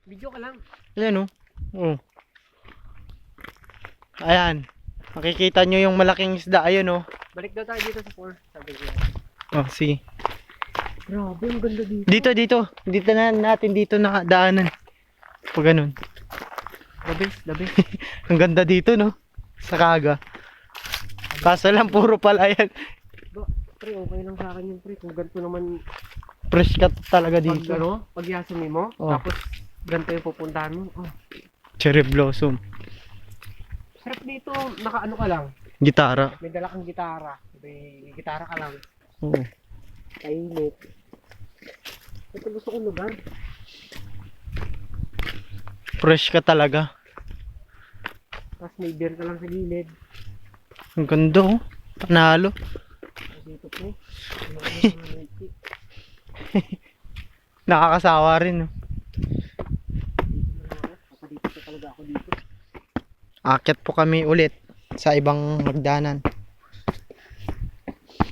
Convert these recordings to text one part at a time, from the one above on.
Video ka lang. Ayan, oh. Oh. Ayan. Makikita nyo yung malaking isda. Ayun, oh. Balik daw tayo dito sa 4. Sabi ko. Oh, sige. Grabe, ang ganda dito. Dito. Dito na natin dito nakadaanan. Pag ganun. The best. Ang ganda dito, no? Sa Kaga. Kaso lang, puro pala yan. Pre, okay lang sa akin yung pre. Kung ganito naman, Fresh cut talaga pag dito. ano, pag yasumi mo, Oh. tapos ganito yung pupuntahan mo. Oh. Cherry blossom. Sarap dito, nakaano ka lang. Gitara. May dala kang gitara. May gitara ka lang. Oo. Kainit. Ito gusto kong lugar. Fresh ka talaga. Tapos may beer ka lang sa gilid. Ang ganda, oh. Panalo. Dito po. Nakakasawa rin, oh. Papadito pa talaga ako dito. Akyat po kami ulit sa ibang hagdanan.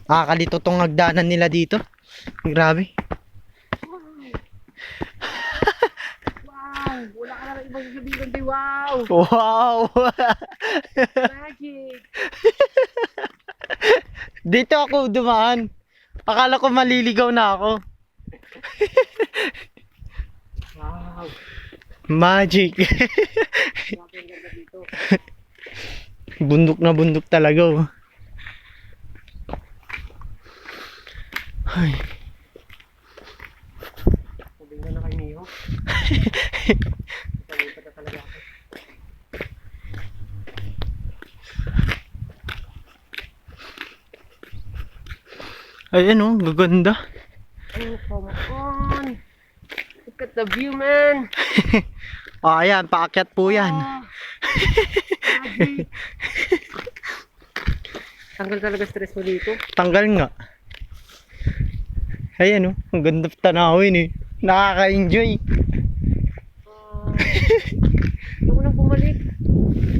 Nakakalito tong hagdanan nila dito. Grabe. Wow! Wala ka na lang ibang sabihin kundi wow! Wow! Magic! Dito ako dumaan. Akala ko maliligaw na ako. Wow! Magic. Grabe ang ganda dito. Bundok na bundok talaga, oh. Ay. Sabihin na kay Miho. Palipat na talaga ako. Ayan, oh, gaganda. Oh, come on! Look at the view, man! Oh, ayan, paakyat po yan. Ah, magic! Tanggal talaga stress mo dito. Tanggal nga. Ayan, oh, ang ganda tanawin, eh. Nakaka-enjoy. Hindi ko nang bumalik.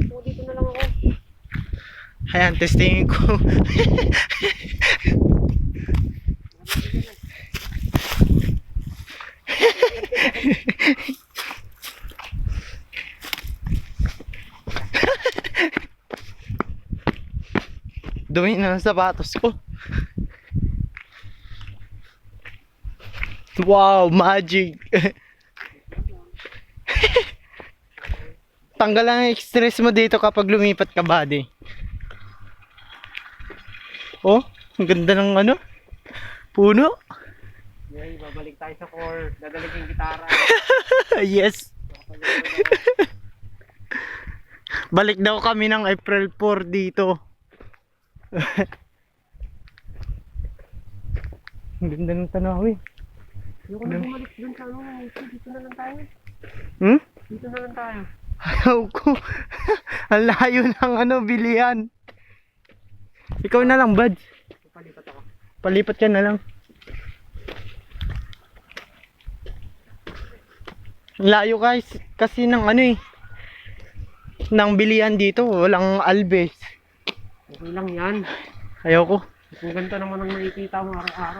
So, dito na lang ako. Ayan, testingin ko. Dumi na ng sapatos ko. Wow, magic. Tanggal ang stress mo dito kapag lumipat ka, buddy. Oh, ang ganda ng ano? Puno. Yay, babalik tayo sa core. Dadalig yung gitara. Yes. Balik daw kami ng April 4 dito. Ang ganda ng tanawin. Hindi ko na bumalik dun sa ano. Dito na lang tayo. Hmm? Dito na lang tayo. Ayaw ko. Ang layo ng ano, bilihan. Ikaw na lang, bud. Palipat ako. Palipat ka na lang. Ang layo guys. Kasi ng ano eh. Ng bilihan dito. Walang albes. Okay lang yan. Ayaw ko. Kung ganito naman ang nakikita mo araw-araw.